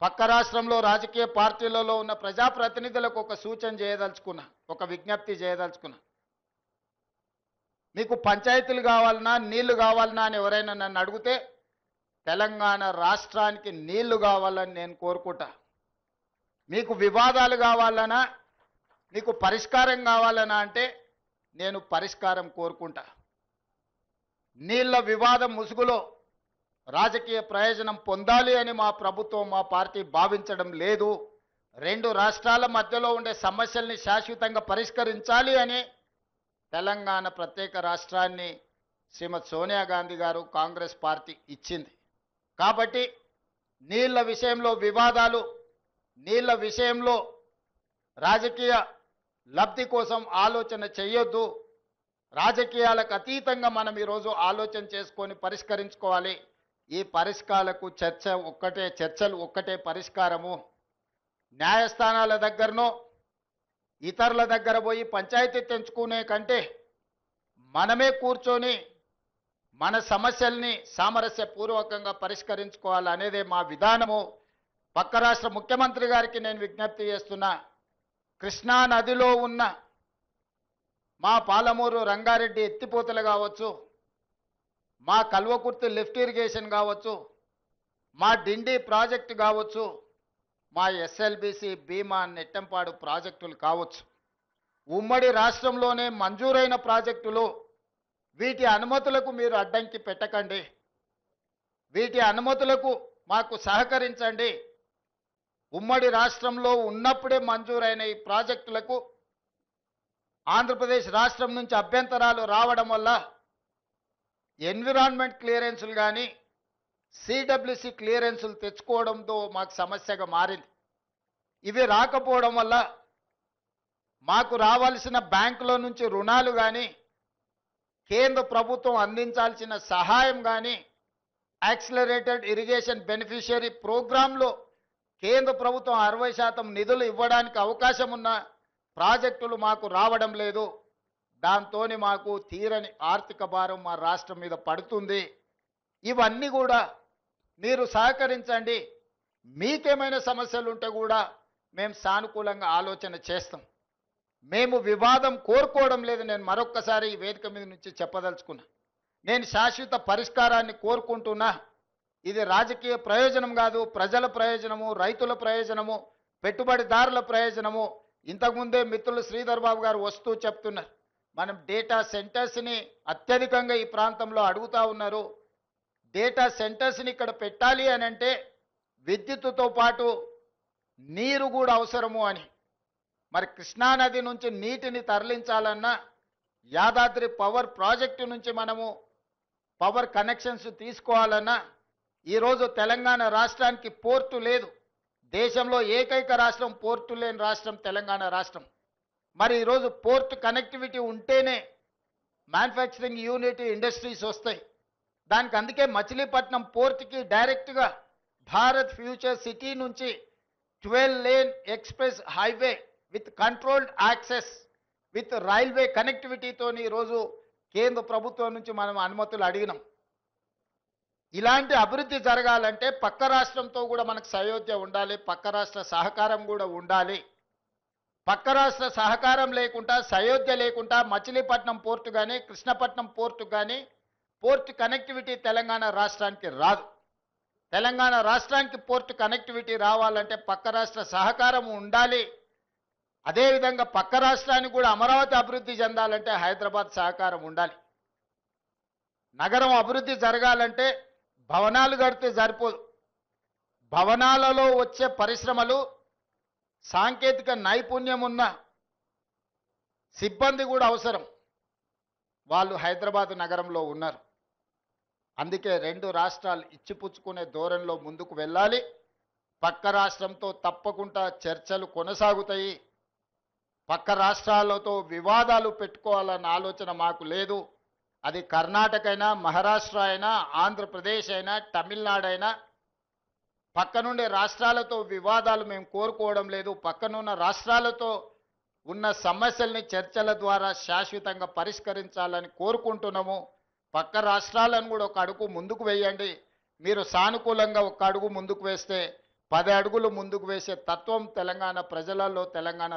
పక్క రాష్ట్రంలో రాజకీయ పార్టీలలో ఉన్న ప్రజాప్రతినిధులకు ఒక సూచన చేయదలుచుకున్నా, ఒక విజ్ఞప్తి చేయదలుచుకున్నా. మీకు పంచాయతీలు కావాలన్నా నీళ్లు కావాలన్నా అని ఎవరైనా నన్ను అడిగితే తెలంగాణ రాష్ట్రానికి నీళ్లు కావాలని నేను కోరుకుంటా. మీకు వివాదాలు కావాలన్నా, మీకు పరిష్కారం కావాలన్నా అంటే నేను పరిష్కారం కోరుకుంటా. నీళ్ల వివాదం ముసుగులో రాజకీయ ప్రయోజనం పొందాలి అని మా ప్రభుత్వం, మా పార్టీ భావించడం లేదు. రెండు రాష్ట్రాల మధ్యలో ఉండే సమస్యల్ని శాశ్వతంగా పరిష్కరించాలి అని తెలంగాణ ప్రత్యేక రాష్ట్రాన్ని శ్రీమతి సోనియా గాంధీ గారు, కాంగ్రెస్ పార్టీ ఇచ్చింది. కాబట్టి నీళ్ల విషయంలో వివాదాలు, నీళ్ల విషయంలో రాజకీయ లబ్ధి కోసం ఆలోచన చేయొద్దు. రాజకీయాలకు అతీతంగా మనం ఈరోజు ఆలోచన చేసుకొని పరిష్కరించుకోవాలి. ఈ పరిష్కారాలకు చర్చలు ఒక్కటే పరిష్కారము. న్యాయస్థానాల దగ్గరనో ఇతరుల దగ్గర పోయి పంచాయతీ తెంచుకునే కంటే మనమే కూర్చొని మన సమస్యల్ని సామరస్యపూర్వకంగా పరిష్కరించుకోవాలనేదే మా విధానము. పక్క రాష్ట్ర ముఖ్యమంత్రి గారికి నేను విజ్ఞప్తి చేస్తున్నా, కృష్ణా నదిలో ఉన్న మా పాలమూరు రంగారెడ్డి ఎత్తిపోతలు కావచ్చు, మా కల్వకుర్తి లిఫ్ట్ ఇరిగేషన్ కావచ్చు, మా డిండి ప్రాజెక్టు కావచ్చు, మా ఎస్ఎల్బిసి భీమా నెట్టంపాడు ప్రాజెక్టులు కావచ్చు, ఉమ్మడి రాష్ట్రంలోనే మంజూరైన ప్రాజెక్టులు. వీటి అనుమతులకు మీరు అడ్డంకి పెట్టకండి. వీటి అనుమతులకు మాకు సహకరించండి. ఉమ్మడి రాష్ట్రంలో ఉన్నప్పుడే మంజూరైన ఈ ప్రాజెక్టులకు ఆంధ్రప్రదేశ్ రాష్ట్రం నుంచి అభ్యంతరాలు రావడం వల్ల ఎన్విరాన్మెంట్ క్లియరెన్సులు కానీ సిడబ్ల్యూసి క్లియరెన్సులు తెచ్చుకోవడంతో మాకు సమస్యగా మారింది. ఇవి రాకపోవడం వల్ల మాకు రావాల్సిన బ్యాంకులో నుంచి రుణాలు కానీ, కేంద్ర ప్రభుత్వం అందించాల్సిన సహాయం కానీ, యాక్సిలరేటెడ్ ఇరిగేషన్ బెనిఫిషియరీ ప్రోగ్రాంలో కేంద్ర ప్రభుత్వం 60% నిధులు ఇవ్వడానికి అవకాశం ఉన్న ప్రాజెక్టులు మాకు రావడం లేదు. దాంతో మాకు తీరని ఆర్థిక భారం మా రాష్ట్రం మీద పడుతుంది. ఇవన్నీ కూడా మీరు సహకరించండి. మీకేమైనా సమస్యలు ఉంటే కూడా మేము సానుకూలంగా ఆలోచన చేస్తాం. మేము వివాదం కోరుకోవడం లేదు. నేను మరొక్కసారి ఈ వేదిక మీద నుంచి చెప్పదలుచుకున్నా, నేను శాశ్వత పరిష్కారాన్ని కోరుకుంటున్నా. ఇది రాజకీయ ప్రయోజనం కాదు, ప్రజల ప్రయోజనము, రైతుల ప్రయోజనము, పెట్టుబడిదారుల ప్రయోజనము. ఇంతకుముందే మిత్రులు శ్రీధర్ బాబు గారు వస్తూ చెప్తున్నారు, మనం డేటా సెంటర్స్ని అత్యధికంగా ఈ ప్రాంతంలో అడుగుతూ ఉన్నారు. డేటా సెంటర్స్ని ఇక్కడ పెట్టాలి అని అంటే విద్యుత్తుతో పాటు నీరు కూడా అవసరము అని. మరి కృష్ణానది నుంచి నీటిని తరలించాలన్నా, యాదాద్రి పవర్ ప్రాజెక్టు నుంచి మనము పవర్ కనెక్షన్స్ తీసుకోవాలన్నా, ఈరోజు తెలంగాణ రాష్ట్రానికి పోర్టు లేదు. దేశంలో ఏకైక రాష్ట్రం పోర్టు లేని రాష్ట్రం తెలంగాణ రాష్ట్రం. మరి ఈరోజు పోర్ట్ కనెక్టివిటీ ఉంటేనే మ్యానుఫ్యాక్చరింగ్ యూనిట్, ఇండస్ట్రీస్ వస్తాయి. దానికి అందుకే మచిలీపట్నం పోర్ట్కి డైరెక్ట్గా భారత్ ఫ్యూచర్ సిటీ నుంచి 12 lane express highway with controlled access with railway కనెక్టివిటీతో ఈరోజు కేంద్ర ప్రభుత్వం నుంచి మనం అనుమతులు అడిగినాం. ఇలాంటి అభివృద్ధి జరగాలంటే పక్క రాష్ట్రంతో కూడా మనకు సయోధ్య ఉండాలి, పక్క రాష్ట్ర సహకారం కూడా ఉండాలి. పక్క రాష్ట్ర సహకారం లేకుండా, సయోధ్య లేకుండా మచిలీపట్నం పోర్టు కానీ, కృష్ణపట్నం పోర్టు కానీ పోర్ట్ కనెక్టివిటీ తెలంగాణ రాష్ట్రానికి రాదు. తెలంగాణ రాష్ట్రానికి పోర్ట్ కనెక్టివిటీ రావాలంటే పక్క రాష్ట్ర సహకారం ఉండాలి. అదేవిధంగా పక్క రాష్ట్రానికి కూడా అమరావతి అభివృద్ధి చెందాలంటే హైదరాబాద్ సహకారం ఉండాలి. నగరం అభివృద్ధి జరగాలంటే భవనాలు కడితే సరిపోదు. భవనాలలో వచ్చే పరిశ్రమలు, సాంకేతిక నైపుణ్యం ఉన్న సిబ్బంది కూడా అవసరం. వాళ్ళు హైదరాబాద్ నగరంలో ఉన్నారు. అందుకే రెండు రాష్ట్రాలు ఇచ్చిపుచ్చుకునే ధోరణిలో ముందుకు వెళ్ళాలి. పక్క రాష్ట్రంతో తప్పకుండా చర్చలు కొనసాగుతాయి. పక్క రాష్ట్రాలతో వివాదాలు పెట్టుకోవాలన్న ఆలోచన మాకు లేదు. అది కర్ణాటక అయినా, మహారాష్ట్ర అయినా, ఆంధ్రప్రదేశ్ అయినా, తమిళనాడు అయినా, పక్కనుండే రాష్ట్రాలతో వివాదాలు మేము కోరుకోవడం లేదు. పక్కనున్న రాష్ట్రాలతో ఉన్న సమస్యల్ని చర్చల ద్వారా శాశ్వతంగా పరిష్కరించాలని కోరుకుంటున్నాము. పక్క రాష్ట్రాలను కూడా ఒక అడుగు ముందుకు వేయండి. మీరు సానుకూలంగా ఒక అడుగు ముందుకు వేస్తే 10 అడుగులు ముందుకు వేసే తత్వం తెలంగాణ ప్రజలలో తెలంగాణ